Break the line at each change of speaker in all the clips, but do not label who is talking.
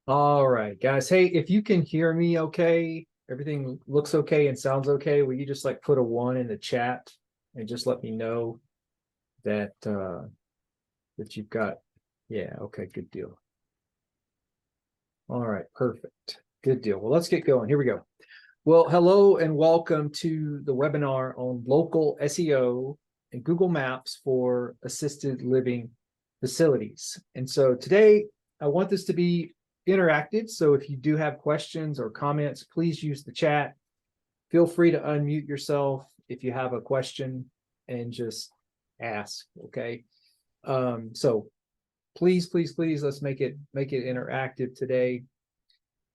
All right, guys. Hey, if you can hear me okay, everything looks okay and sounds okay, will you just like put a one in the chat and just let me know that that you've got, yeah, okay, good deal. All right, perfect. Good deal. Well, let's get going. Here we go. Well, hello and welcome to the webinar on local SEO and Google Maps for assisted living facilities. And so today I want this to be interactive. So if you do have questions or comments, please use the chat. Feel free to unmute yourself if you have a question and just ask. Okay. So please, let's make it interactive today.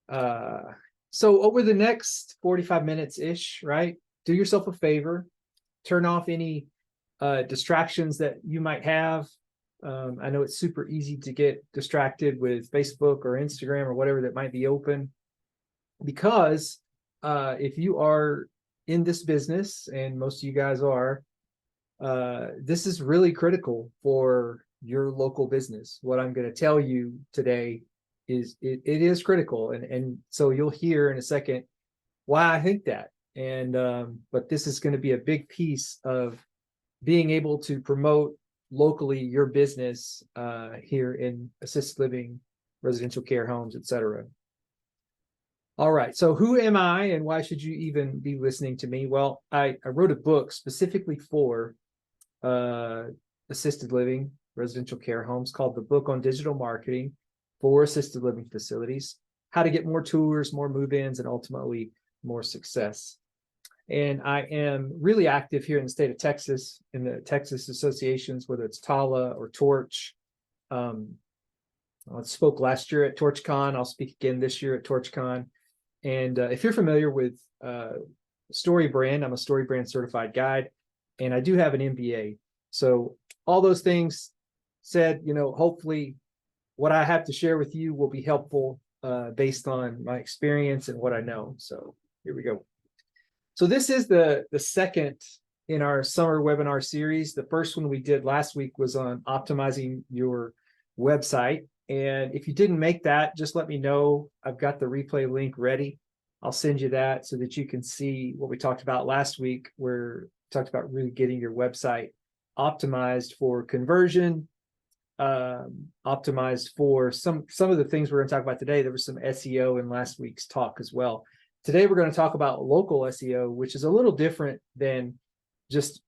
So over the next 45 minutes ish, right? Do yourself a favor, turn off any distractions that you might have. I know it's super easy to get distracted with Facebook or Instagram or whatever that might be open, because if you are in this business, and most of you guys are, this is really critical for your local business. What I'm going to tell you today is it is critical, and so you'll hear in a second why I think that. And but this is going to be a big piece of being able to promote locally your business here in assisted living, residential care homes, etc. All right, so who am I and why should you even be listening to me? Well, I wrote a book specifically for assisted living, residential care homes, called The Book on Digital Marketing for Assisted Living Facilities: How to Get More Tours, More Move-ins, and Ultimately More Success. And I am really active here in the state of Texas, in the Texas associations, whether it's TALA or Torch. I spoke last year at TorchCon. I'll speak again this year at TorchCon. And if you're familiar with StoryBrand, I'm a StoryBrand certified guide, and I do have an MBA. So all those things said, hopefully what I have to share with you will be helpful based on my experience and what I know. So here we go. So this is the second in our summer webinar series. The first one we did last week was on optimizing your website. And if you didn't make that, just let me know. I've got the replay link ready. I'll send you that so that you can see what we talked about last week, where we talked about really getting your website optimized for conversion, optimized for some of the things we're going to talk about today. There was some SEO in last week's talk as well. Today, we're going to talk about local SEO, which is a little different than just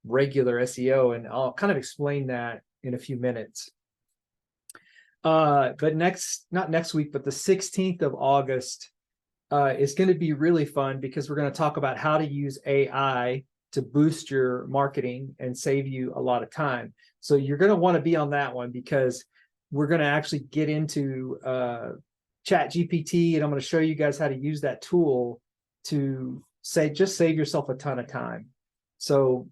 regular SEO. And I'll kind of explain that in a few minutes. But not next week, but the 16th of August is going to be really fun, because we're going to talk about how to use AI to boost your marketing and save you a lot of time. So you're going to want to be on that one, because we're going to actually get into ChatGPT, and I'm going to show you guys how to use that tool to just save yourself a ton of time. So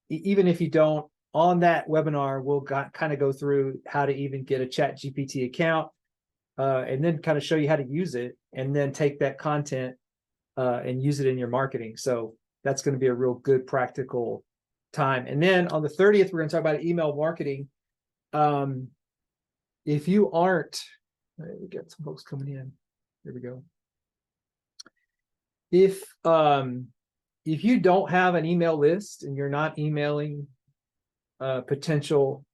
even if you don't, on that webinar, we'll kind of go through how to even get a ChatGPT account, and then kind of show you how to use it, and then take that content and use it in your marketing. So that's going to be a real good practical time. And then on the 30th, we're going to talk about email marketing. If you aren't, we got some folks coming in. Here we go. If you don't have an email list and you're not emailing potential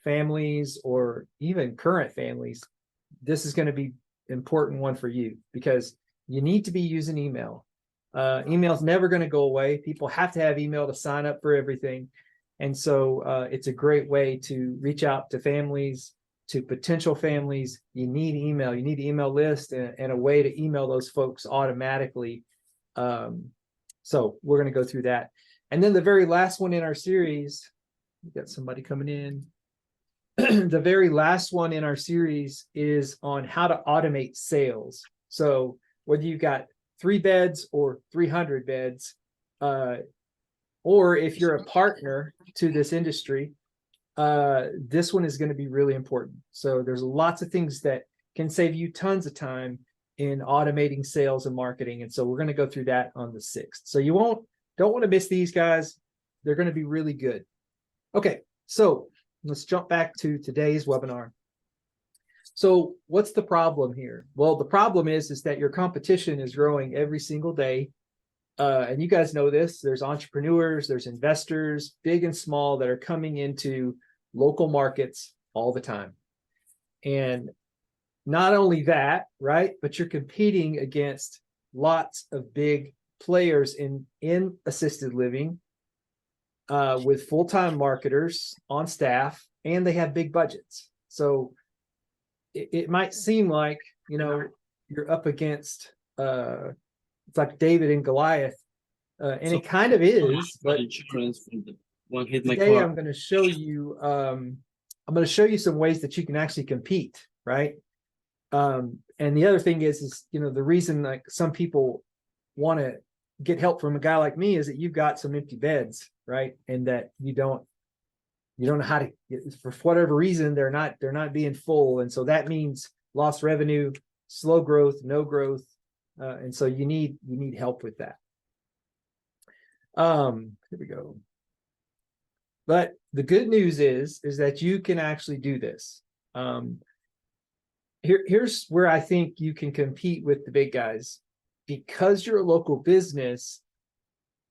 families or even current families, this is going to be an important one for you, because you need to be using email. Email's never going to go away. People have to have email to sign up for everything. And so it's a great way to reach out to families, to potential families. You need email. You need an email list and a way to email those folks automatically. So we're going to go through that. And then the very last one in our series, we got somebody coming in. The very last one in our series is on how to automate sales. So whether you got 3 beds or 300 beds, or if you're a partner to this industry, this one is going to be really important. So there's lots of things that can save you tons of time in automating sales and marketing. And so we're going to go through that on the 6th. So you don't want to miss these guys. They're going to be really good. Okay, so let's jump back to today's webinar. So what's the problem here? Well, the problem is that your competition is growing every single day. And you guys know this, there's entrepreneurs, there's investors, big and small, that are coming into local markets all the time. And not only that, right, but you're competing against lots of big players in assisted living with full-time marketers on staff, and they have big budgets. So it might seem like, you're up against, it's like David and Goliath, and it kind of is, but today I'm going to show you, some ways that you can actually compete, right? And the other thing is, the reason like some people want to get help from a guy like me is that you've got some empty beds, right? And that you don't know how to, for whatever reason, they're not being full. And so that means lost revenue, slow growth, no growth. And so you need help with that. Here we go. But the good news is that you can actually do this. Here's where I think you can compete with the big guys. Because you're a local business,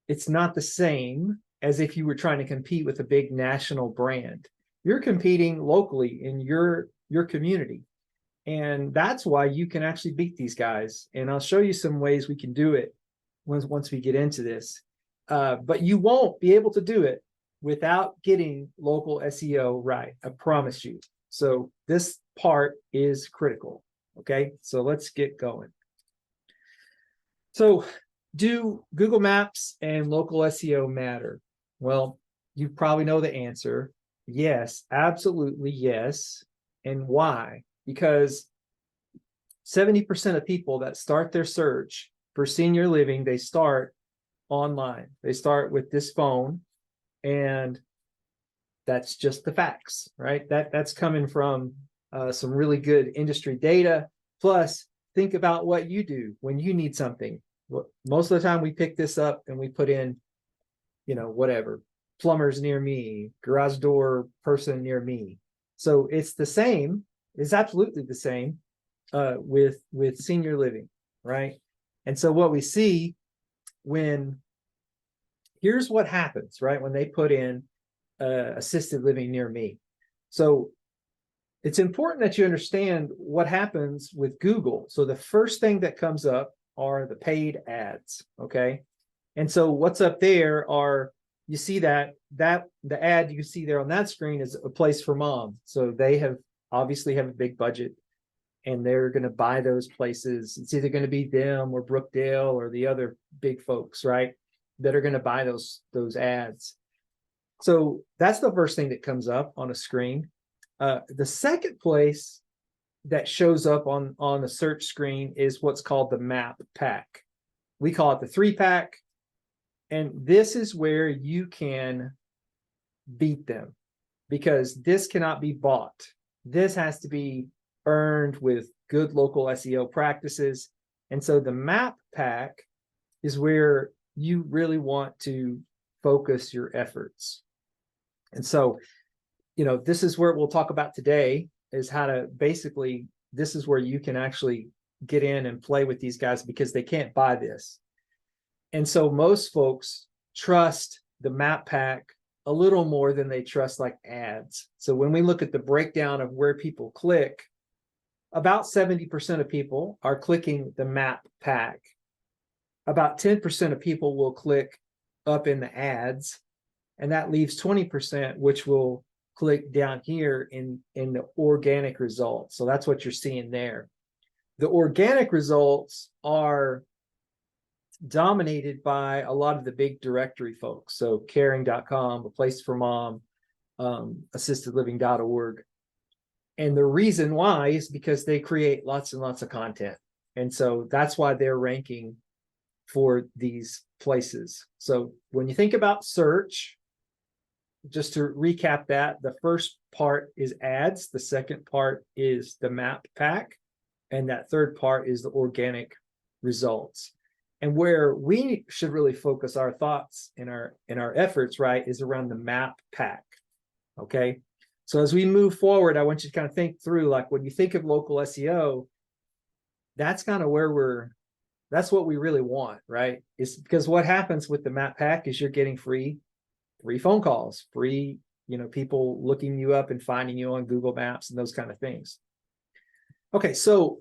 it's not the same as if you were trying to compete with a big national brand. You're competing locally in your community. And that's why you can actually beat these guys. And I'll show you some ways we can do it once we get into this. But you won't be able to do it without getting local SEO right. I promise you. So this part is critical. Okay, so let's get going. So do Google Maps and local SEO matter? Well, you probably know the answer. Yes, absolutely yes. And why? Because 70% of people that start their search for senior living, they start online. They start with this phone, and that's just the facts, right? That's coming from some really good industry data. Plus, think about what you do when you need something. Most of the time we pick this up and we put in, whatever, plumbers near me, garage door person near me. So it's the same, it's absolutely the same with senior living, right? And so what we see here's what happens, right? When they put in assisted living near me. So it's important that you understand what happens with Google. So the first thing that comes up are the paid ads, okay? And so what's up there are, you see that the ad you see there on that screen is A Place for Mom. So they obviously have a big budget, and they're going to buy those places. It's either going to be them or Brookdale or the other big folks, right, that are going to buy those ads. So that's the first thing that comes up on a screen. The second place that shows up on the search screen is what's called the map pack. We call it the 3-pack. And this is where you can beat them, because this cannot be bought. This has to be earned with good local SEO practices. And so the map pack is where you really want to focus your efforts. And so, this is where we'll talk about today, is how to basically, this is where you can actually get in and play with these guys, because they can't buy this. And so most folks trust the map pack a little more than they trust like ads. So when we look at the breakdown of where people click, about 70% of people are clicking the map pack. About 10% of people will click up in the ads, and that leaves 20%, which will click down here in the organic results. So that's what you're seeing there. The organic results are dominated by a lot of the big directory folks. So caring.com, A Place for Mom, assistedliving.org. And the reason why is because they create lots and lots of content. And so that's why they're ranking for these places. So when you think about search, just to recap that, the first part is ads, the second part is the map pack, and that third part is the organic results. And where we should really focus our thoughts in our efforts, right, is around the map pack. Okay, So as we move forward, I want you to kind of think through, like when you think of local SEO, that's kind of where that's what we really want, right? It's because what happens with the map pack is you're getting free phone calls, free, people looking you up and finding you on Google Maps and those kind of things. Okay, so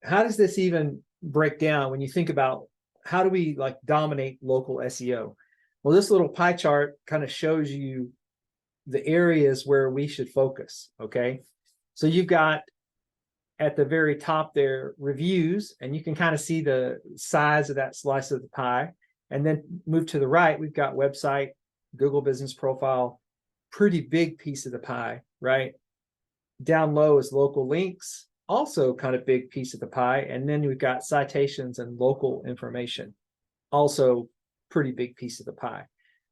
how does this even break down when you think about how do we like dominate local SEO? Well, this little pie chart kind of shows you the areas where we should focus, okay? So you've got at the very top there, reviews, and you can kind of see the size of that slice of the pie. And then move to the right, we've got website, Google Business Profile, pretty big piece of the pie, right? Down low is local links, also kind of big piece of the pie. And then we've got citations and local information, also pretty big piece of the pie.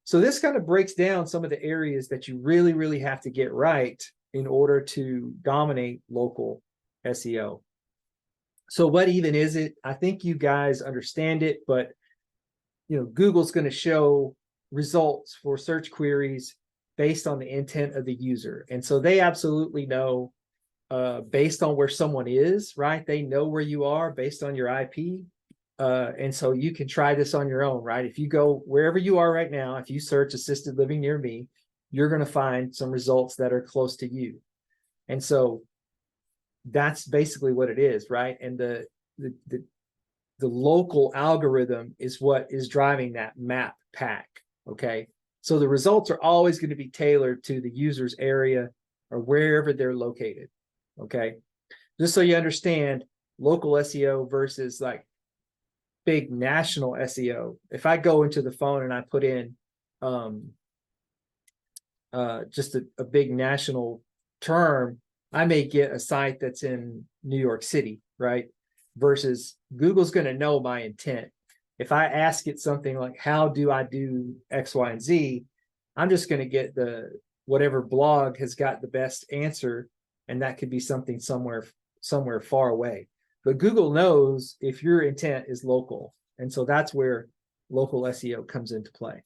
So this kind of breaks down some of the areas that you really, really have to get right in order to dominate local SEO. So what even is it? I think you guys understand it, but Google's going to show results for search queries based on the intent of the user. And so they absolutely know based on where someone is, right? They know where you are based on your IP. And so you can try this on your own, right? If you go wherever you are right now, if you search assisted living near me, you're going to find some results that are close to you. And so that's basically what it is, right? And the local algorithm is what is driving that map pack, okay? So the results are always going to be tailored to the user's area or wherever they're located, okay? Just so you understand, local SEO versus like big national SEO. If I go into the phone and I put in just a big national term, I may get a site that's in New York City, right? Versus Google's going to know my intent. If I ask it something like, how do I do X, Y, and Z, I'm just going to get whatever blog has got the best answer. And that could be something somewhere far away. But Google knows if your intent is local. And so that's where local SEO comes into play.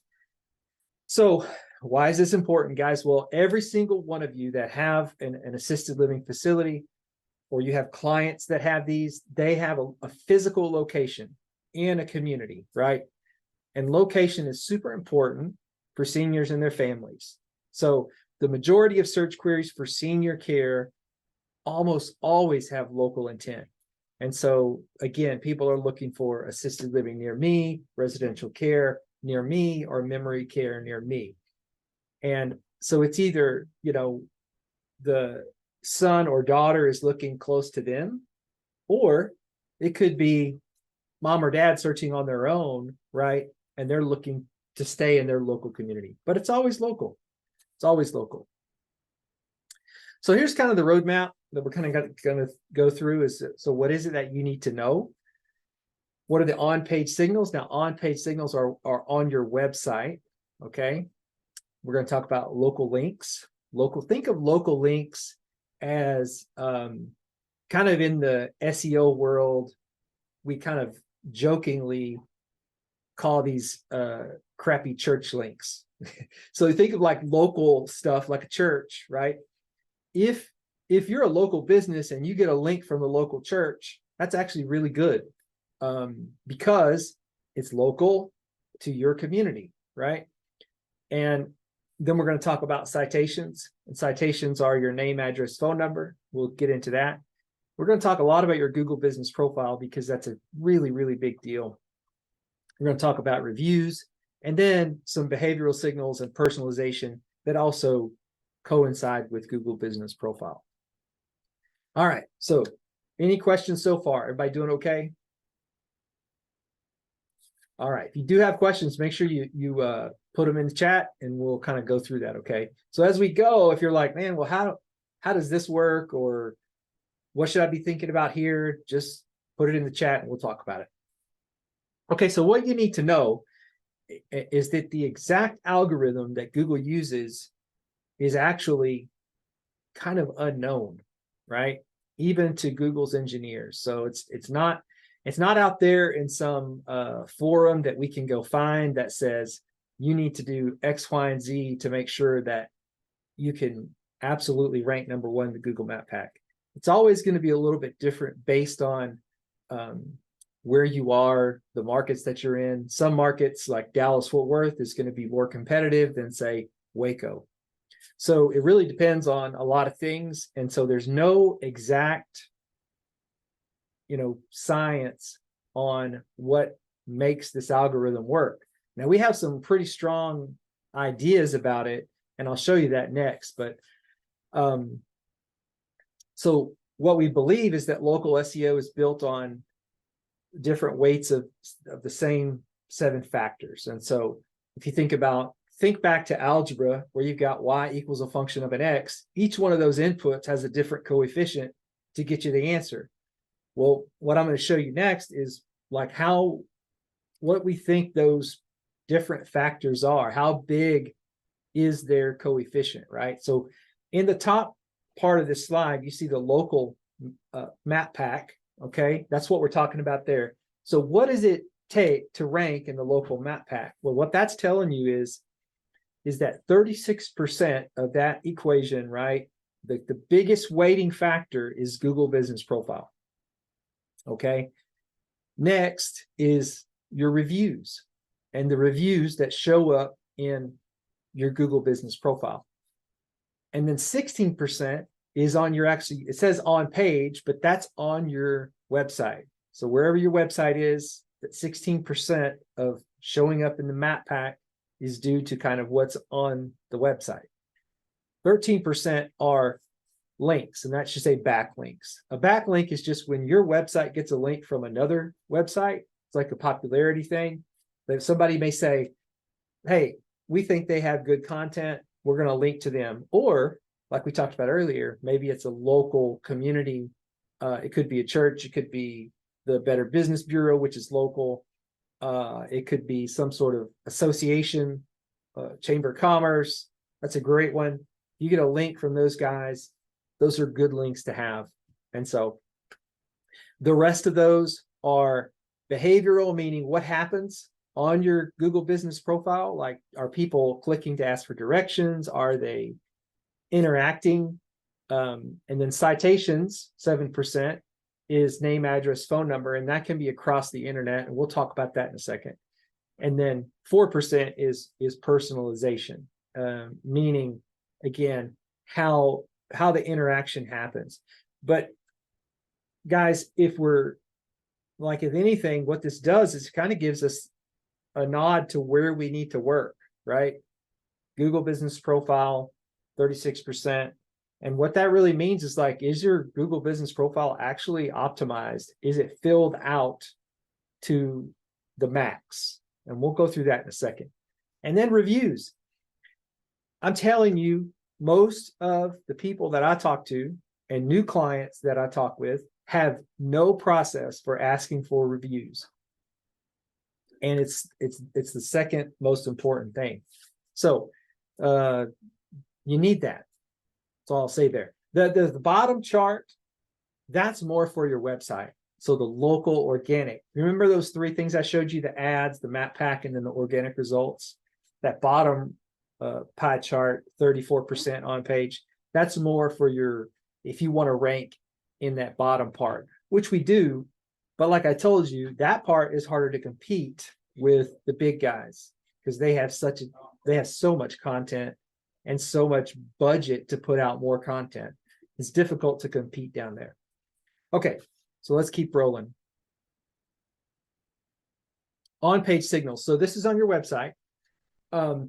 So why is this important, guys? Well, every single one of you that have an assisted living facility, or you have clients that have these, they have a physical location in a community, right? And location is super important for seniors and their families. So the majority of search queries for senior care almost always have local intent. And so again, people are looking for assisted living near me, residential care near me, or memory care near me. And so it's either, the son or daughter is looking close to them, or it could be mom or dad searching on their own, right? And they're looking to stay in their local community, but it's always local. It's always local. So here's kind of the roadmap that we're kind of going to go through is, so what is it that you need to know? What are the on-page signals? Now, on-page signals are on your website, okay? We're going to talk about local links. Think of local links as kind of in the SEO world, we kind of jokingly call these crappy church links. So think of like local stuff, like a church, right? If you're a local business and you get a link from the local church, that's actually really good because it's local to your community, right? And then we're going to talk about citations. And citations are your name, address, phone number. We'll get into that. We're going to talk a lot about your Google Business Profile because that's a really, really big deal. We're going to talk about reviews and then some behavioral signals and personalization that also coincide with Google Business Profile. All right. So any questions so far? Everybody doing okay? All right. If you do have questions, make sure you put them in the chat and we'll kind of go through that. Okay. So as we go, if you're like, man, well, how does this work? Or what should I be thinking about here? Just put it in the chat and we'll talk about it. Okay. So what you need to know is that the exact algorithm that Google uses is actually kind of unknown, right? Even to Google's engineers. So it's not out there in some forum that we can go find that says you need to do X, Y, and Z to make sure that you can absolutely rank number one in the Google Map Pack. It's always going to be a little bit different based on where you are, the markets that you're in. Some markets like Dallas, Fort Worth is going to be more competitive than, say, Waco. So it really depends on a lot of things. And so there's no exact, science on what makes this algorithm work. Now, we have some pretty strong ideas about it, and I'll show you that next. But so what we believe is that local SEO is built on different weights of the same 7 factors. And so if you think back to algebra, where you've got y equals a function of an x, each one of those inputs has a different coefficient to get you the answer. Well, what I'm going to show you next is like what we think those different factors are. How big is their coefficient, right? So in the top part of this slide, you see the local map pack. Okay, that's what we're talking about there. So what does it take to rank in the local map pack? Well, what that's telling you is that 36% of that equation, right? The biggest weighting factor is Google Business Profile. Okay. Next is your reviews, and the reviews that show up in your Google Business Profile. And then 16% is on your it says on page, but that's on your website. So wherever your website is, that 16% of showing up in the map pack is due to kind of what's on the website. 13% are links, and that should say backlinks. A backlink is just when your website gets a link from another website. It's like a popularity thing. That somebody may say, hey, we think they have good content, we're going to link to them. Or like we talked about earlier, maybe it's a local community. It could be a church. It could be the Better Business Bureau, which is local. It could be some sort of association, Chamber of Commerce. That's a great one. You get a link from those guys. Those are good links to have. And so the rest of those are behavioral, meaning what happens on your Google Business Profile. Like, are people clicking to ask for directions? Are they interacting? And then citations, 7%, is name, address, phone number, and that can be across the internet, and we'll talk about that in a second. And then 4% is personalization, meaning, again, how the interaction happens. But guys, if anything, what this does is kind of gives us a nod to where we need to work, right? Google Business Profile, 36%. And what that really means is, like, is your Google Business Profile actually optimized? Is it filled out to the max? And we'll go through that in a second. And then reviews. I'm telling you, most of the people that I talk to and new clients that I talk with have no process for asking for reviews. And it's the second most important thing. So you need that. That's all I'll say there. The bottom chart, that's more for your website. So the local organic. Remember those 3 things I showed you: the ads, the map pack, and then the organic results? That bottom pie chart, 34% on page, that's more for if you want to rank in that bottom part, which we do. But like I told you, that part is harder to compete with the big guys, because they have so much content and so much budget to put out more content. It's difficult to compete down there. Okay, so let's keep rolling. On-page signals. So this is on your website.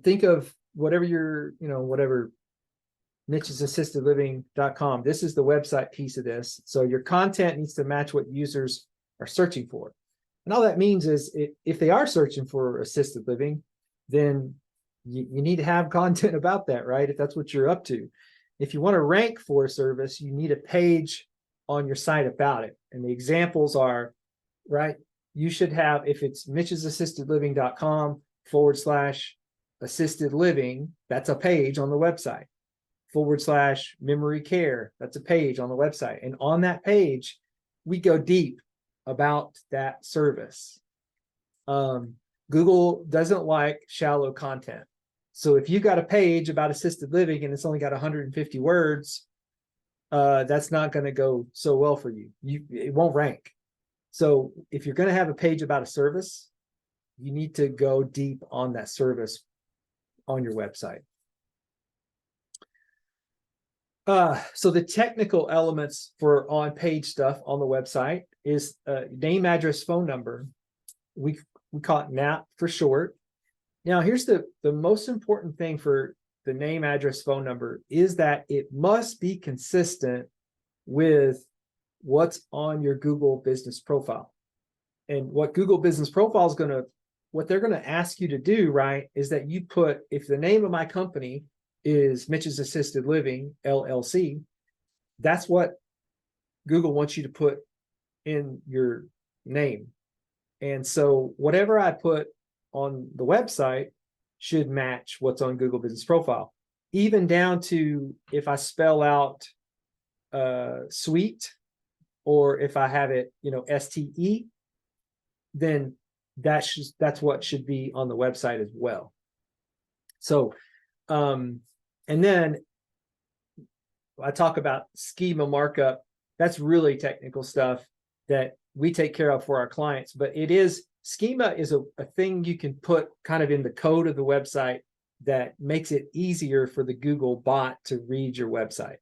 Think of whatever whatever nichesassistedliving.com. This is the website piece of this. So your content needs to match what users are searching for. And all that means is if they are searching for assisted living, then you need to have content about that, right? If that's what you're up to. If you want to rank for a service, you need a page on your site about it. And the examples are, right, you should have, if it's nichesassistedliving.com/assisted living, that's a page on the website. /memory care, that's a page on the website. And on that page, we go deep about that service. Google doesn't like shallow content. So if you got a page about assisted living and it's only got 150 words, that's not going to go so well for you. It won't rank. So if you're going to have a page about a service, you need to go deep on that service on your website. So the technical elements for on-page stuff on the website is name, address, phone number. We call it NAP for short. Now, here's the most important thing for the name, address, phone number is that it must be consistent with what's on your Google business profile. And what Google business profile is what they're going to ask you to do, right, is that you put, if the name of my company is Mitch's Assisted Living, LLC, that's what Google wants you to put in your name. And so whatever I put on the website should match what's on Google Business Profile, even down to if I spell out suite, or if I have it, STE, then that's what should be on the website as well. So, and then I talk about schema markup. That's really technical stuff that we take care of for our clients, but schema is a thing you can put kind of in the code of the website that makes it easier for the Google bot to read your website.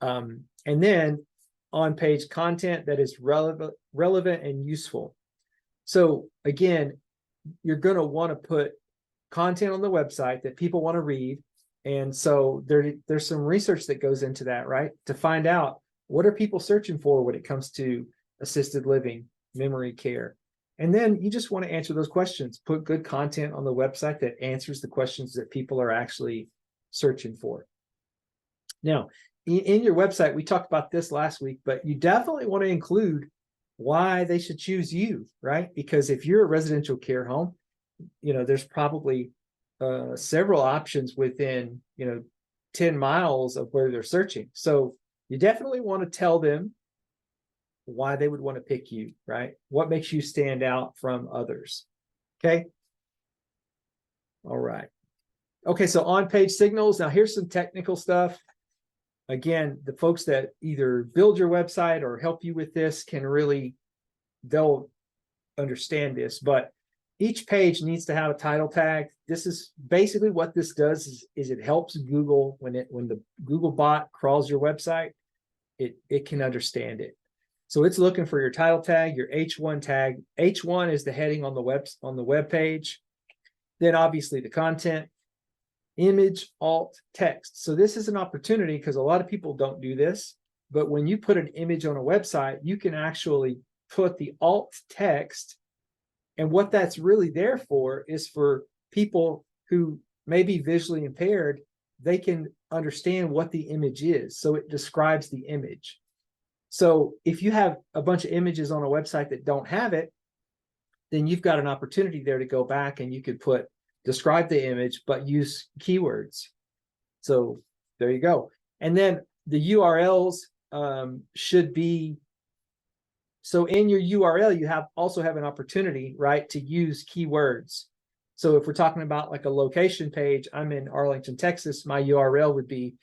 And then on-page content that is relevant and useful. So again, you're going to want to put content on the website that people want to read. And so there's some research that goes into that, right? To find out what are people searching for when it comes to assisted living, memory care. And then you just want to answer those questions. Put good content on the website that answers the questions that people are actually searching for. Now, in your website, we talked about this last week, but you definitely want to include why they should choose you, right? Because if you're a residential care home, there's probably several options within 10 miles of where they're searching. So you definitely want to tell them why they would want to pick you, right? What makes you stand out from others? Okay. All right. Okay, so on-page signals. Now here's some technical stuff. Again, the folks that either build your website or help you with this they'll understand this, but each page needs to have a title tag. This is basically what this does is it helps Google when the Google bot crawls your website, it can understand it. So it's looking for your title tag, your H1 tag. H1 is the heading on the web page. Then obviously the content, image, alt, text. So this is an opportunity because a lot of people don't do this, but when you put an image on a website, you can actually put the alt text. And what that's really there for is for people who may be visually impaired, they can understand what the image is. So it describes the image. So if you have a bunch of images on a website that don't have it, then you've got an opportunity there to go back and you could describe the image, but use keywords. So there you go. And then the URLs should be, so in your URL, you also have an opportunity, right, to use keywords. So if we're talking about like a location page, I'm in Arlington, Texas, my URL would be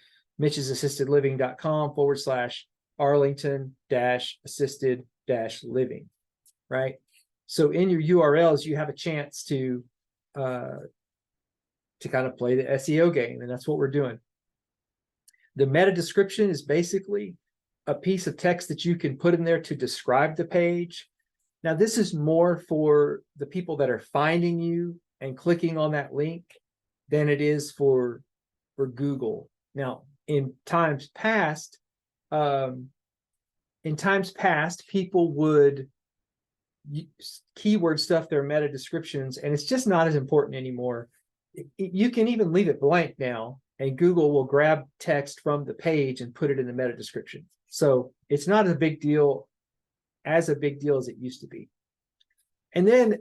mitchesassistedliving.com/Arlington-assisted-living, right? So in your URLs, you have a chance to kind of play the SEO game, and that's what we're doing. The meta description is basically a piece of text that you can put in there to describe the page. Now, this is more for the people that are finding you and clicking on that link than it is for Google. Now, in times past, people would keyword stuff their meta descriptions, and it's just not as important anymore. You can even leave it blank now, and Google will grab text from the page and put it in the meta description. So it's not as big deal as it used to be. And then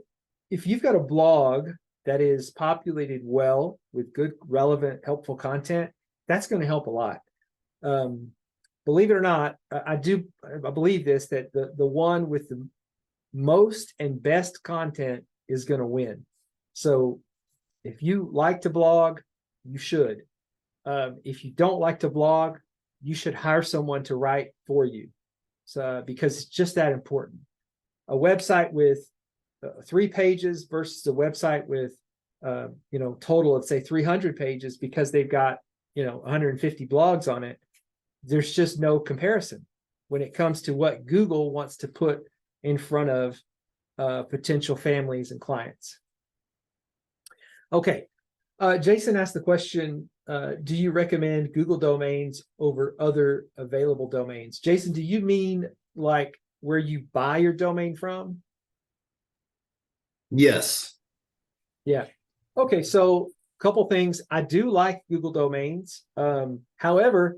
if you've got a blog that is populated well with good, relevant, helpful content, that's going to help a lot. Believe it or not, I believe this, that the one with the most and best content is going to win. So if you like to blog, You should. If you don't like to blog, you should hire someone to write for you. So, because it's just that important. A website with 3 pages versus a website with, total of say 300 pages because they've got, 150 blogs on it. There's just no comparison when it comes to what Google wants to put in front of potential families and clients. Okay. Jason asked the question, do you recommend Google domains over other available domains? Jason, do you mean like where you buy your domain from?
Yes.
Yeah. Okay. So a couple things. I do like Google domains. However,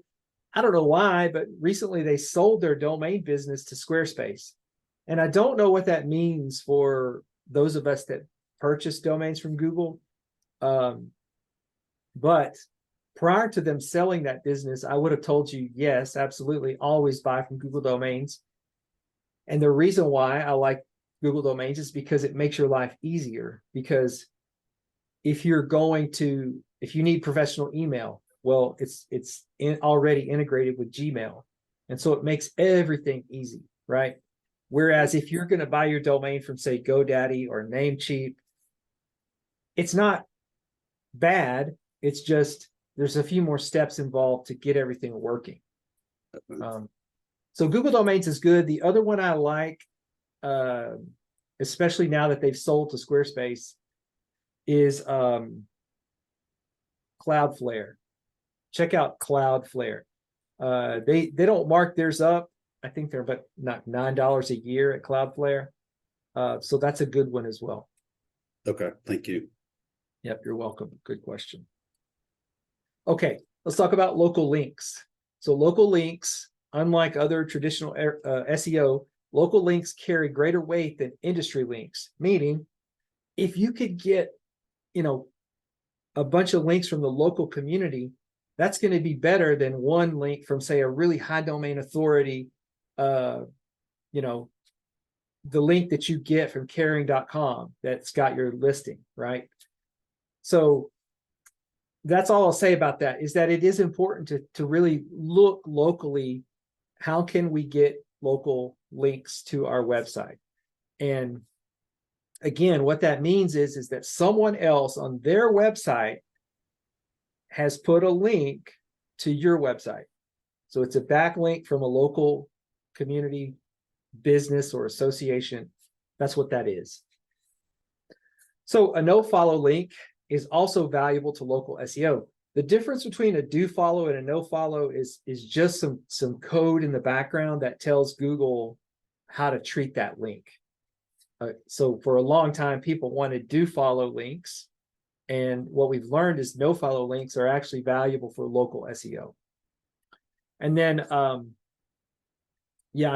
I don't know why, but recently they sold their domain business to Squarespace. And I don't know what that means for those of us that purchase domains from Google. But prior to them selling that business, I would have told you, yes, absolutely, always buy from Google domains. And the reason why I like Google domains is because it makes your life easier. Because if you need professional email, well, it's already integrated with Gmail. And so it makes everything easy, right? Whereas if you're going to buy your domain from, say, GoDaddy or Namecheap, it's not bad. It's just there's a few more steps involved to get everything working. So Google Domains is good. The other one I like, especially now that they've sold to Squarespace, is Cloudflare. Check out Cloudflare. They don't mark theirs up. I think they're about $9 a year at Cloudflare. So that's a good one as well.
Okay, thank you.
Yep, you're welcome. Good question. Okay, let's talk about local links. So local links, unlike other traditional SEO, local links carry greater weight than industry links, meaning if you could get, a bunch of links from the local community, that's going to be better than one link from, say, a really high domain authority, the link that you get from caring.com that's got your listing, right? So that's all I'll say about that, is that it is important to really look locally. How can we get local links to our website? And again, what that means is that someone else on their website has put a link to your website. So it's a backlink from a local community, business, or association. That's what that is. So a no-follow link is also valuable to local SEO. The difference between a do follow and a no follow is just some code in the background that tells Google how to treat that link. So for a long time, people wanted do follow links. And what we've learned is no follow links are actually valuable for local SEO. And then, I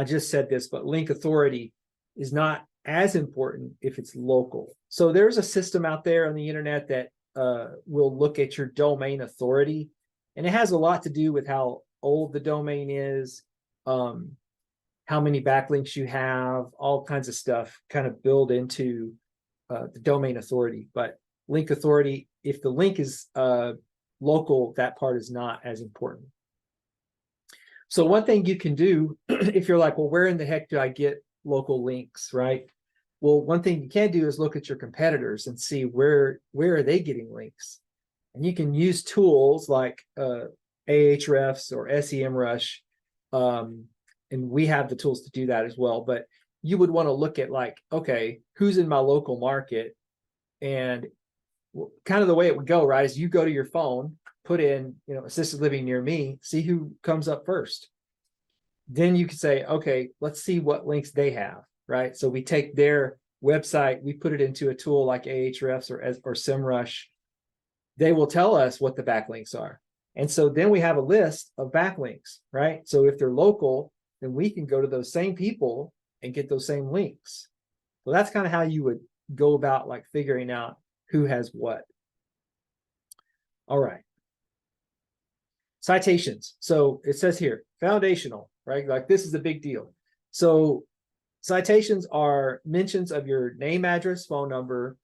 just said this, but link authority is not as important if it's local. So there's a system out there on the internet that will look at your domain authority, and it has a lot to do with how old the domain is, how many backlinks you have, all kinds of stuff kind of build into the domain authority. But link authority, if the link is local, that part is not as important. So one thing you can do, if you're like, well, where in the heck do I get local links, right? Well, one thing you can do is look at your competitors and see where are they getting links. And you can use tools like Ahrefs or SEMrush, and we have the tools to do that as well. But you would want to look at, like, okay, who's in my local market? And kind of the way it would go, right, is you go to your phone, put in, assisted living near me, see who comes up first. Then you could say, okay, let's see what links they have, right? So we take their website, we put it into a tool like Ahrefs or SEMrush. They will tell us what the backlinks are. And so then we have a list of backlinks, right? So if they're local, then we can go to those same people and get those same links. So that's kind of how you would go about, like, figuring out who has what. All right. Citations. So it says here, foundational, right? Like, this is a big deal. So citations are mentions of your name, address, phone number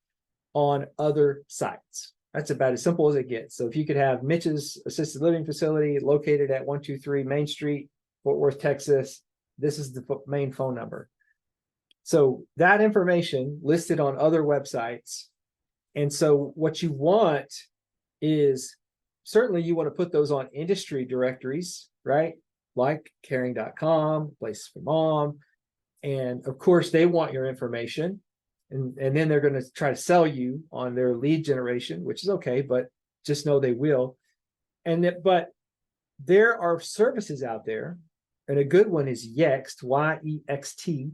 on other sites. That's about as simple as it gets. So if you could have Mitch's assisted living facility located at 123 Main Street, Fort Worth, Texas, this is the main phone number. So that information listed on other websites. And so what you want is, certainly you want to put those on industry directories, right? Like caring.com, Place for Mom. And of course, they want your information. And then they're going to try to sell you on their lead generation, which is okay, but just know they will. But there are services out there, and a good one is Yext, Y-E-X-T,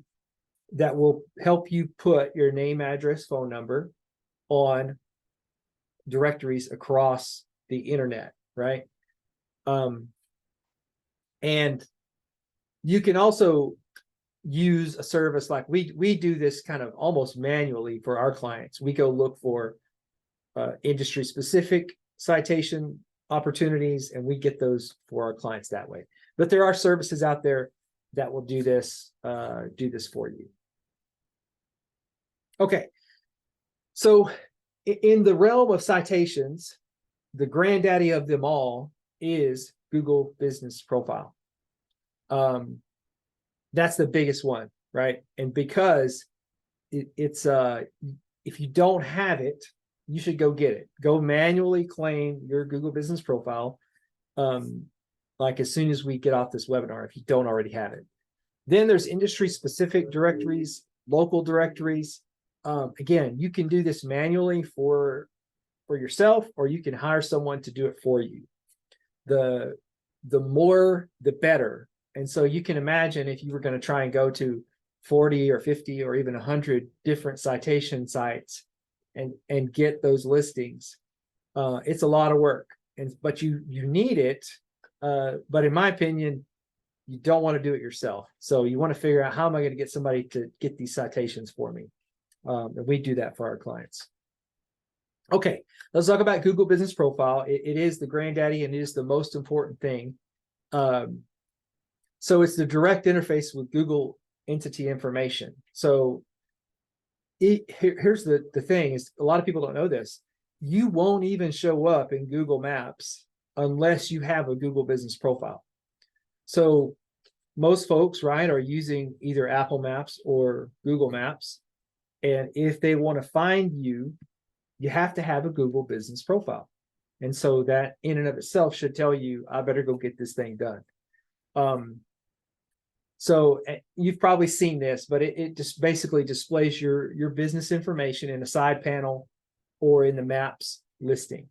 that will help you put your name, address, phone number on directories across the internet, right? And you can also use a service like we do this kind of almost manually for our clients. We go look for industry specific citation opportunities, and we get those for our clients that way. But there are services out there that will do this for you. Okay, so in the realm of citations, the granddaddy of them all is Google Business Profile. That's the biggest one, right? And because it's if you don't have it, you should go get it. Go manually claim your Google Business Profile, like as soon as we get off this webinar, if you don't already have it. Then there's industry specific directories, local directories. Again, you can do this manually for yourself, or you can hire someone to do it for you. The more, the better. And so you can imagine if you were going to try and go to 40 or 50 or even 100 different citation sites and get those listings, it's a lot of work. But you need it. But in my opinion, you don't want to do it yourself. So you want to figure out, how am I going to get somebody to get these citations for me? And we do that for our clients. Okay, let's talk about Google Business Profile. It is the granddaddy, and it is the most important thing. So it's the direct interface with Google entity information. So here's the thing is, a lot of people don't know this. You won't even show up in Google Maps unless you have a Google Business Profile. So most folks, right, are using either Apple Maps or Google Maps. And if they want to find you, you have to have a Google Business Profile. And so that in and of itself should tell you, I better go get this thing done. So you've probably seen this, but it just basically displays your business information in a side panel or in the Maps listing.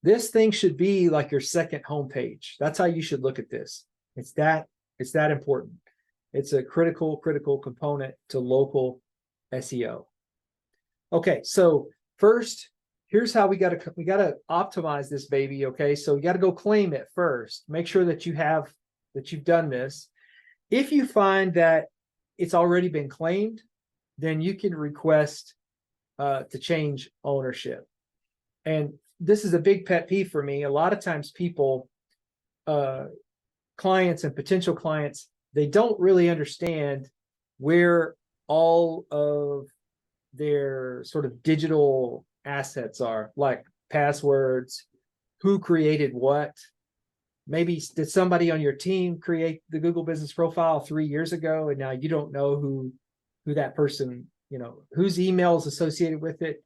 This thing should be like your second homepage. That's how you should look at this. It's that important. It's a critical component to local SEO. Okay, so first, here's how we got to optimize this baby. Okay, so you got to go claim it first. Make sure that you've done this. If you find that it's already been claimed, then you can request to change ownership. And this is a big pet peeve for me. A lot of times people, clients and potential clients, they don't really understand where all of their sort of digital assets are, like passwords, who created what. Maybe did somebody on your team create the Google Business Profile 3 years ago, and now you don't know who that person, whose email is associated with it.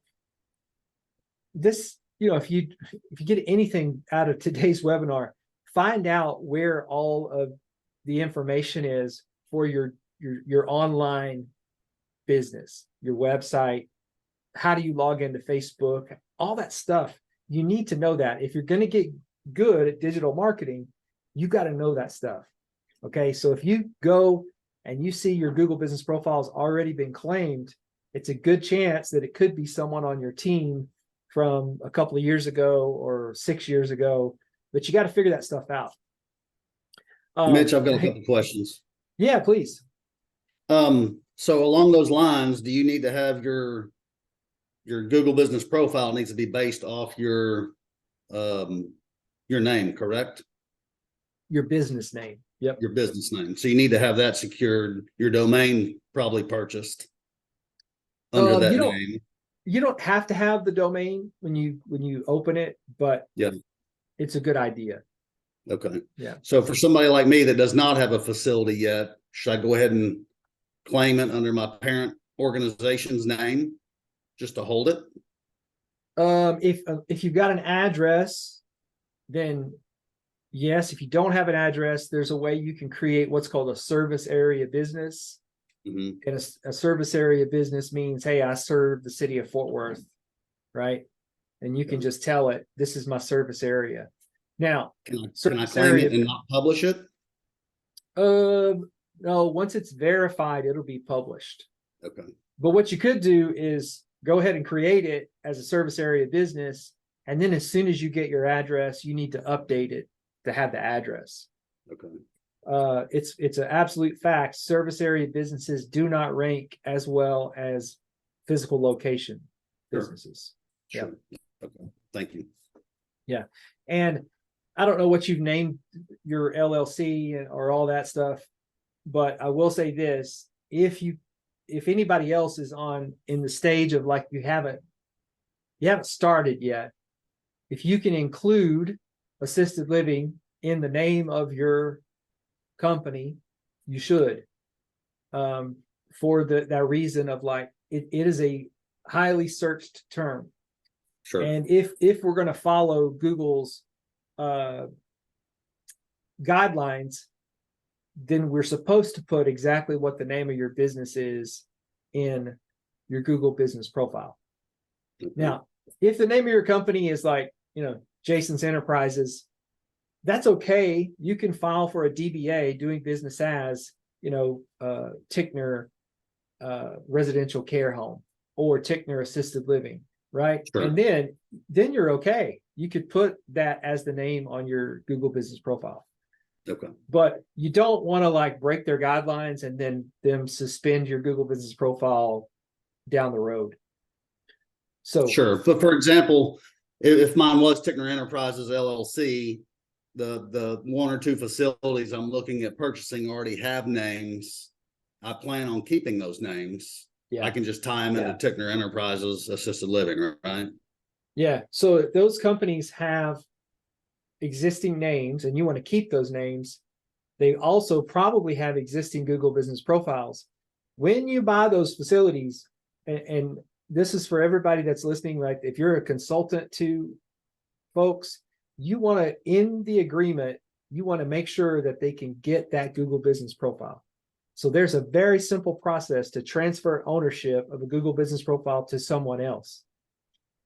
This, if you get anything out of today's webinar, find out where all of the information is for your online business, your website. How do you log into Facebook? All that stuff. You need to know that. If you're going to get good at digital marketing, you got to know that stuff. Okay, so if you go and you see your Google Business Profile's already been claimed, it's a good chance that it could be someone on your team from a couple of years ago or 6 years ago, but you got to figure that stuff out.
Mitch, I've got a couple questions.
Yeah, please.
So along those lines, do you need to have your Google Business Profile needs to be based off your name, correct?
Your business name. Yep.
Your business name. So you need to have that secured, your domain probably purchased under that name.
You don't have to have the domain when you open it, but
Yeah.
it's a good idea.
Okay.
Yeah.
So for somebody like me that does not have a facility yet, should I go ahead and claim it under my parent organization's name just to hold it?
If you've got an address, then yes. If you don't have an address, there's a way you can create what's called a service area business.
Mhm.
And a service area business means, hey, I serve the city of Fort Worth, right? And you can
Yeah.
just tell it, this is my service area. Now,
Can I
service
claim it
area,
and not publish it?
no, once it's verified, it'll be published.
Okay.
But what you could do is go ahead and create it as a service area business. And then as soon as you get your address, you need to update it to have the address.
Okay.
It's an absolute fact. Service area businesses do not rank as well as physical location businesses.
Sure. Okay. Thank you.
Yeah. And I don't know what you've named your LLC or all that stuff, but I will say this: if anybody else is in the stage of like you haven't started yet, if you can include assisted living in the name of your company, you should, for that reason of like it is a highly searched term.
Sure.
And if we're going to follow Google's guidelines, then we're supposed to put exactly what the name of your business is in your Google business profile.
Okay.
Now, if the name of your company is like, Jason's Enterprises, that's okay. You can file for a DBA, doing business as, Tickner residential care home or Tickner assisted living, right?
Sure.
And then you're okay. You could put that as the name on your Google business profile.
Okay.
But you don't want to like break their guidelines and then them suspend your Google business profile down the road. So
sure. But for example, if mine was Tickner Enterprises LLC, the one or two facilities I'm looking at purchasing already have names. I plan on keeping those names.
yeah,
I can just tie them into Tickner Enterprises assisted living, right?
yeah. So if those companies have existing names and you want to keep those names, they also probably have existing Google business profiles. When you buy those facilities, and this is for everybody that's listening, right? If you're a consultant to folks, you want to, in the agreement, you want to make sure that they can get that Google business profile. So there's a very simple process to transfer ownership of a Google business profile to someone else.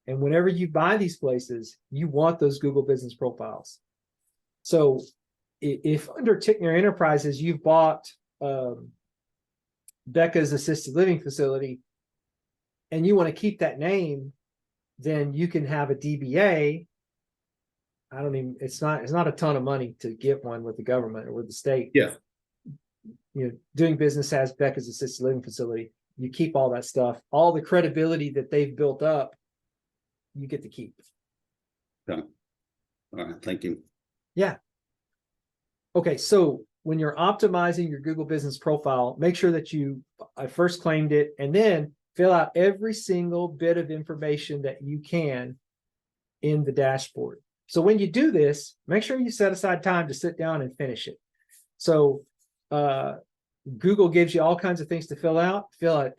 And whenever you buy these places, you want those Google business profiles. So if under Tickner Enterprises, you've bought Becca's assisted living facility and you want to keep that name, then you can have a DBA. It's not a ton of money to get one with the government or with the state.
Yeah.
Doing business as Becca's assisted living facility, you keep all that stuff, all the credibility that they've built up, you get to keep.
Okay. All right. Thank you.
Yeah. Okay. So when you're optimizing your Google business profile, make sure that I first claimed it and then fill out every single bit of information that you can in the dashboard. So when you do this, make sure you set aside time to sit down and finish it. So Google gives you all kinds of things to fill out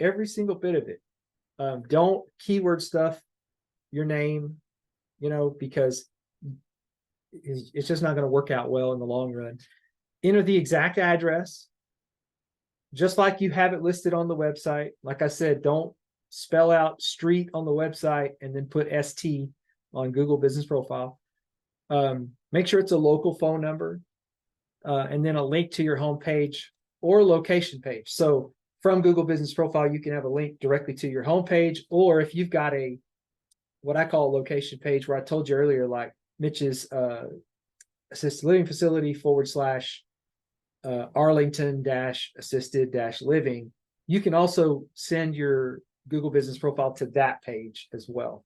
every single bit of it. Don't keyword stuff your name, because it's just not going to work out well in the long run. Enter the exact address, just like you have it listed on the website. Like I said, don't spell out street on the website and then put ST on Google business profile. Make sure it's a local phone number, and then a link to your home page or location page. So from Google business profile, you can have a link directly to your home page, or if you've got what I call a location page, where I told you earlier, like Mitch's assisted living facility / Arlington assisted living, you can also send your Google business profile to that page as well.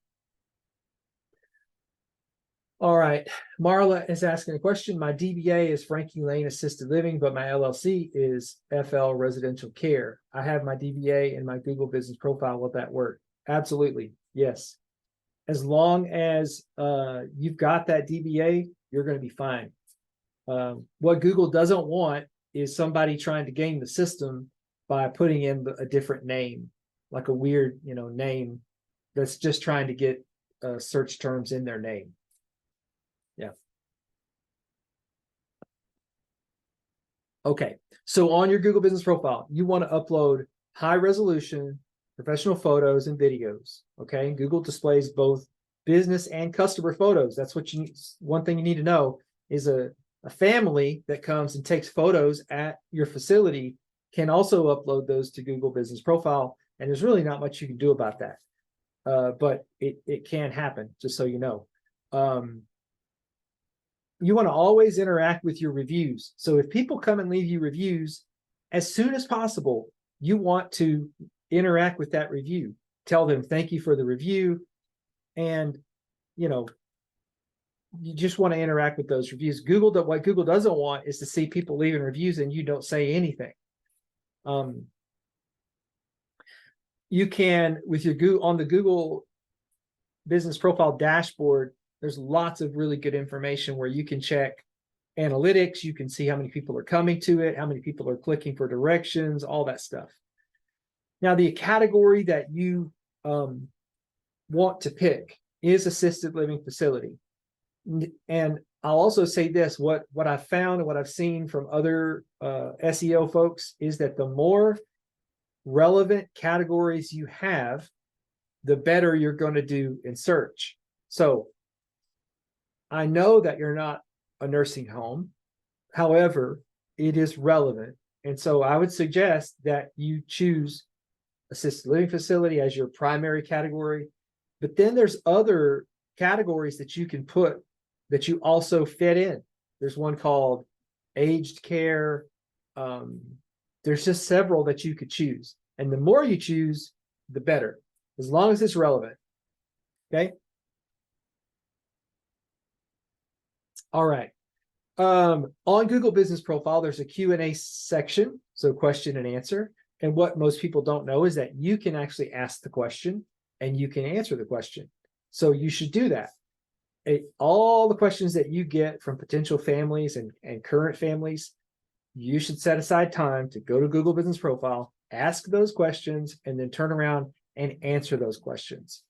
All right, Marla is asking a question. My DBA is Frankie Lane Assisted Living, but my LLC is FL Residential Care. I have my DBA and my Google business profile. Will that work? Absolutely. Yes. As long as you've got that DBA, you're going to be fine. What Google doesn't want is somebody trying to game the system by putting in a different name, like a weird, name that's just trying to get search terms in their name. Yeah. Okay. So on your Google Business Profile, you want to upload high resolution professional photos and videos. Okay. Google displays both business and customer photos. That's what you need. One thing you need to know is a family that comes and takes photos at your facility can also upload those to Google Business Profile. And there's really not much you can do about that. But it can happen, just so you know. You want to always interact with your reviews. So if people come and leave you reviews, as soon as possible, you want to interact with that review. Tell them thank you for the review. And, you just want to interact with those reviews. What Google doesn't want is to see people leaving reviews and you don't say anything. You can, with your on the Google Business Profile dashboard, there's lots of really good information where you can check analytics. You can see how many people are coming to it, how many people are clicking for directions, all that stuff. Now, the category that you want to pick is assisted living facility. And I'll also say this, what I've found and what I've seen from other SEO folks is that the more relevant categories you have, the better you're going to do in search. So I know that you're not a nursing home. However, it is relevant. And so I would suggest that you choose assisted living facility as your primary category. But then there's other categories that you can put that you also fit in. There's one called aged care. There's just several that you could choose. And the more you choose, the better, as long as it's relevant. Okay. All right. On Google Business Profile, there's a Q&A section, so question and answer. And what most people don't know is that you can actually ask the question and you can answer the question. So you should do that. All the questions that you get from potential families and current families, you should set aside time to go to Google Business Profile, ask those questions, and then turn around and answer those questions.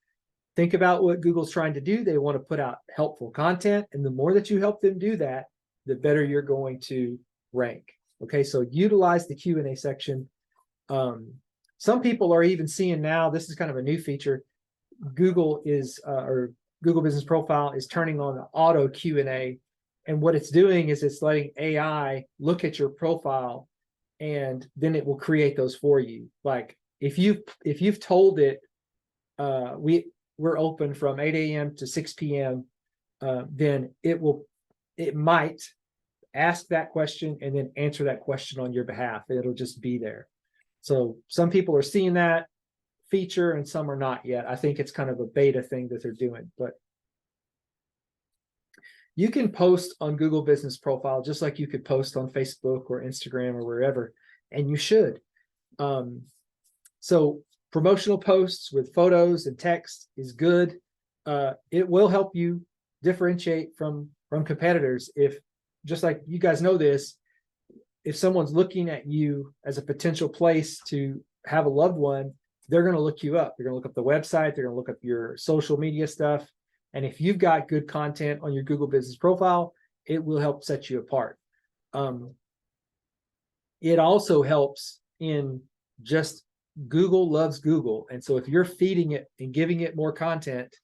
Think about what Google's trying to do. They want to put out helpful content. And the more that you help them do that, the better you're going to rank. Okay, so utilize the Q&A section. Some people are even seeing now, this is kind of a new feature, Google Business Profile is turning on the auto Q&A. And what it's doing is it's letting AI look at your profile and then it will create those for you. Like if you've told it, we're open from 8 a.m. to 6 p.m., then it might ask that question and then answer that question on your behalf. It'll just be there. So some people are seeing that feature and some are not yet. I think it's kind of a beta thing that they're doing, but you can post on Google Business Profile just like you could post on Facebook or Instagram or wherever, and you should. So promotional posts with photos and text is good. It will help you differentiate from competitors. If, just like you guys know this, if someone's looking at you as a potential place to have a loved one, they're going to look you up. They're going to look up the website. They're going to look up your social media stuff. And if you've got good content on your Google Business Profile, it will help set you apart. It also helps in just Google loves Google. And so if you're feeding it and giving it more content,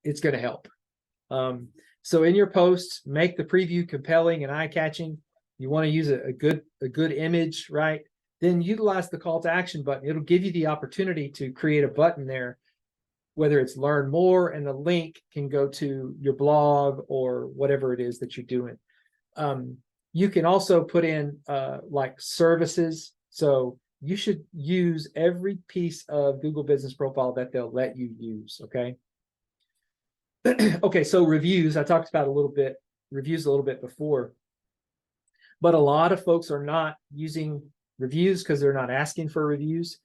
it's going to help. So in your posts, make the preview compelling and eye-catching. You want to use a good image, right? Then utilize the call to action button. It'll give you the opportunity to create a button there, whether it's learn more, and the link can go to your blog or whatever it is that you're doing. You can also put in like services. So you should use every piece of Google Business Profile that they'll let you use, okay? Okay, so reviews, I talked about reviews a little bit before, but a lot of folks are not using reviews because they're not asking for reviews.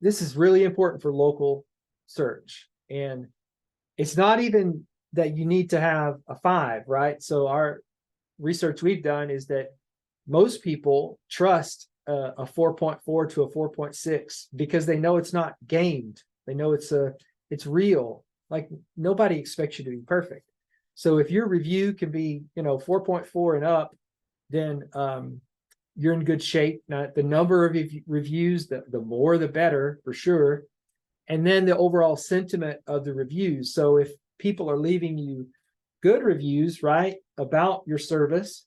this is really important for local search. And it's not even that you need to have a 5, right? So our research we've done is that most people trust a 4.4 to a 4.6 because they know it's not gamed. They know it's real. Like nobody expects you to be perfect. So if your review can be, 4.4 and up, then you're in good shape. Now, the number of reviews, the more, the better for sure. And then the overall sentiment of the reviews. So if people are leaving you good reviews, right, about your service,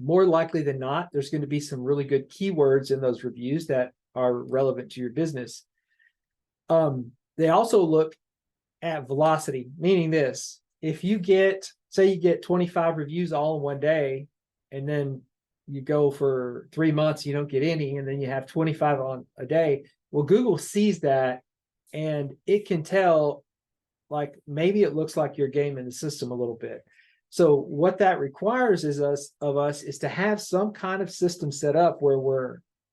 more likely than not, there's going to be some really good keywords in those reviews that are relevant to your business. They also look at velocity, meaning this: if you say you get 25 reviews all in one day, and then you go for 3 months, you don't get any, and then you have 25 on a day. Well, Google sees that, and it can tell, like, maybe it looks like you're gaming the system a little bit. So what that requires of us is to have some kind of system set up where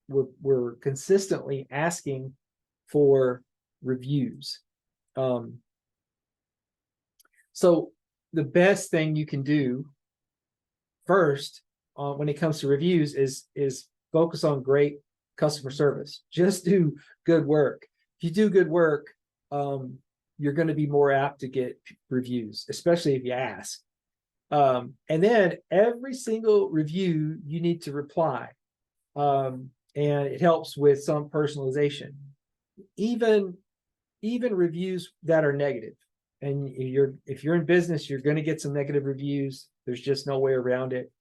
we're consistently asking for reviews. So the best thing you can do first when it comes to reviews is focus on great customer service. Just do good work. If you do good work, you're going to be more apt to get reviews, especially if you ask. And then every single review you need to reply. And it helps with some personalization. Even reviews that are negative. And if you're in business, you're going to get some negative reviews. There's just no way around it.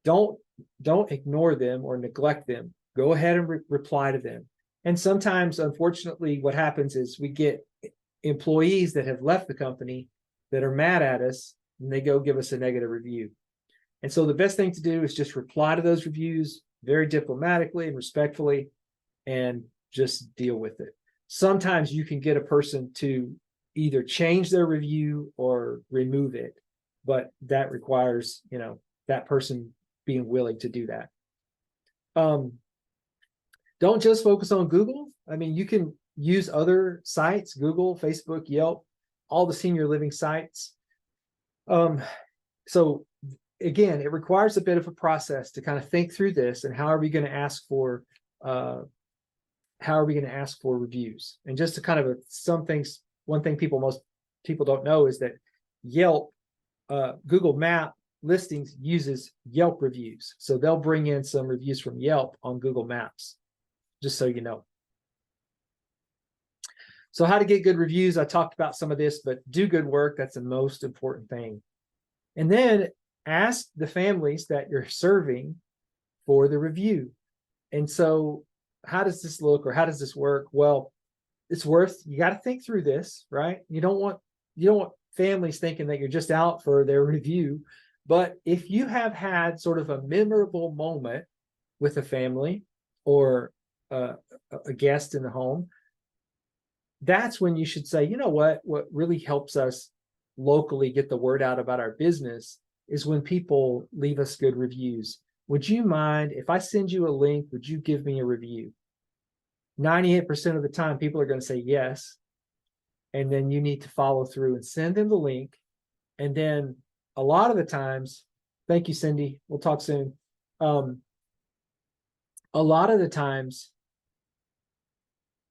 Don't ignore them or neglect them. Go ahead and reply to them. And sometimes, unfortunately, what happens is we get employees that have left the company that are mad at us, and they go give us a negative review. And so the best thing to do is just reply to those reviews very diplomatically and respectfully, and just deal with it. Sometimes you can get a person to either change their review or remove it, but that requires, that person being willing to do that. Don't just focus on Google. I mean, you can use other sites, Google, Facebook, Yelp, all the senior living sites. So again, it requires a bit of a process to kind of think through this, and how are we going to ask for reviews? And just to kind of one thing most people don't know is that Yelp, Google Map listings uses Yelp reviews. So they'll bring in some reviews from Yelp on Google Maps, just so you know. So how to get good reviews, I talked about some of this, but do good work. That's the most important thing. And then ask the families that you're serving for the review. And so how does this look, or how does this work? Well, you got to think through this, right? You don't want families thinking that you're just out for their review. But if you have had sort of a memorable moment with a family or a guest in the home, that's when you should say, you know what really helps us locally get the word out about our business is when people leave us good reviews. Would you mind if I send you a link? Would you give me a review? 98% of the time, people are going to say yes. And then you need to follow through and send them the link. And then a lot of the times, thank you, Cindy. We'll talk soon. A lot of the times,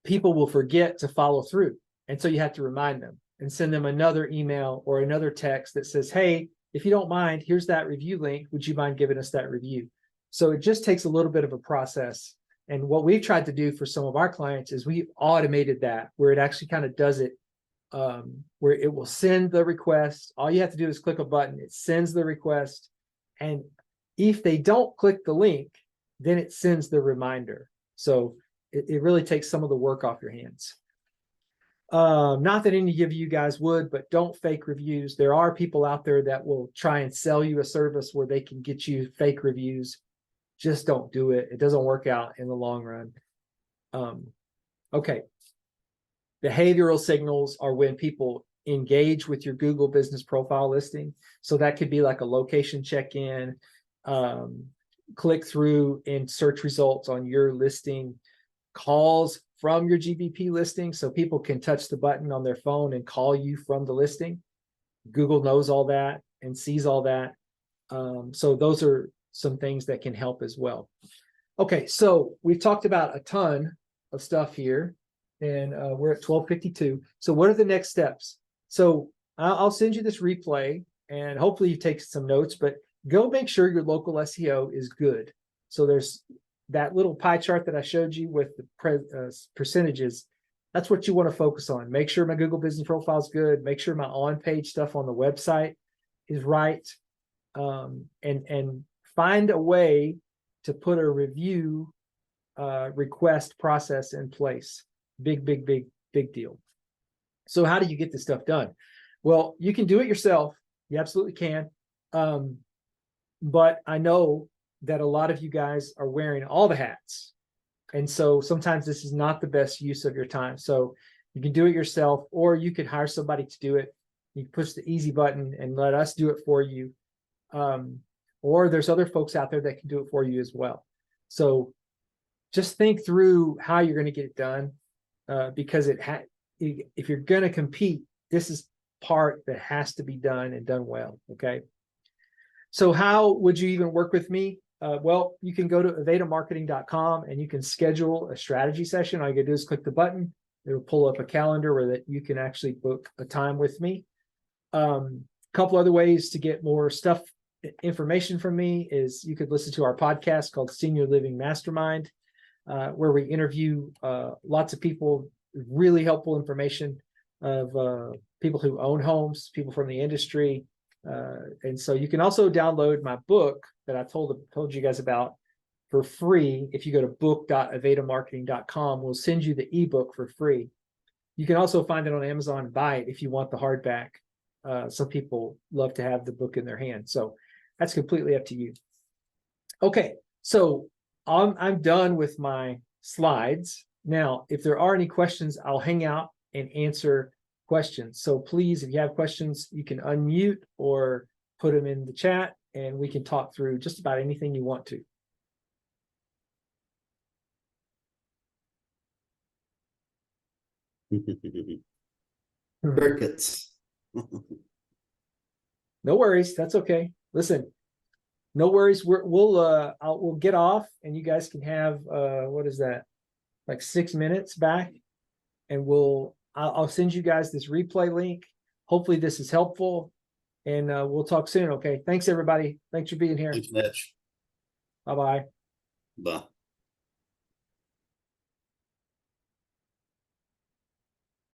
people will forget to follow through. And so you have to remind them and send them another email or another text that says, hey, if you don't mind, here's that review link. Would you mind giving us that review? So it just takes a little bit of a process. And what we've tried to do for some of our clients is we automated that, where it actually kind of does it, where it will send the request. All you have to do is click a button. It sends the request. And if they don't click the link, then it sends the reminder. So it really takes some of the work off your hands. Not that any of you guys would, but don't fake reviews. There are people out there that will try and sell you a service where they can get you fake reviews. Just don't do it. It doesn't work out in the long run. Okay. Behavioral signals are when people engage with your Google business profile listing. So that could be like a location check-in, click through and search results on your listing, calls from your GBP listing, so people can touch the button on their phone and call you from the listing. Google knows all that and sees all that. So those are some things that can help as well. Okay, so we've talked about a ton of stuff here, and we're at 12:52. So what are the next steps? So I'll send you this replay, and hopefully you take some notes, but go make sure your local SEO is good. So there's that little pie chart that I showed you with the percentages. That's what you want to focus on. Make sure my Google Business Profile is good. Make sure my on-page stuff on the website is right. And find a way to put a review request process in place. Big deal. So how do you get this stuff done? Well, you can do it yourself. You absolutely can. But I know that a lot of you guys are wearing all the hats. And so sometimes this is not the best use of your time. So you can do it yourself, or you could hire somebody to do it. You push the easy button and let us do it for you. Or there's other folks out there that can do it for you as well. So just think through how you're going to get it done, because if you're going to compete, this is part that has to be done and done well. Okay. So how would you even work with me? Well, you can go to avadamarketing.com and you can schedule a strategy session. All you gotta do is click the button. It'll pull up a calendar where that you can actually book a time with me. A couple other ways to get more information from me is you could listen to our podcast called Senior Living Mastermind, where we interview lots of people, really helpful information of people who own homes, people from the industry. And so you can also download my book that I told you guys about for free. If you go to book.avadamarketing.com, we'll send you the ebook for free. You can also find it on Amazon and buy it if you want the hardback. Some people love to have the book in their hand. So that's completely up to you. Okay, so I'm done with my slides. Now, if there are any questions, I'll hang out and answer questions. So please, if you have questions, you can unmute or put them in the chat and we can talk through just about anything you want to.
Crickets.
No worries, that's okay. Listen, no worries. We'll get off and you guys can have what is that? Like 6 minutes back, and I'll send you guys this replay link. Hopefully this is helpful, and we'll talk soon. Okay. Thanks everybody. Thanks for being here.
Thanks, Mitch.
Bye-bye.
Bye.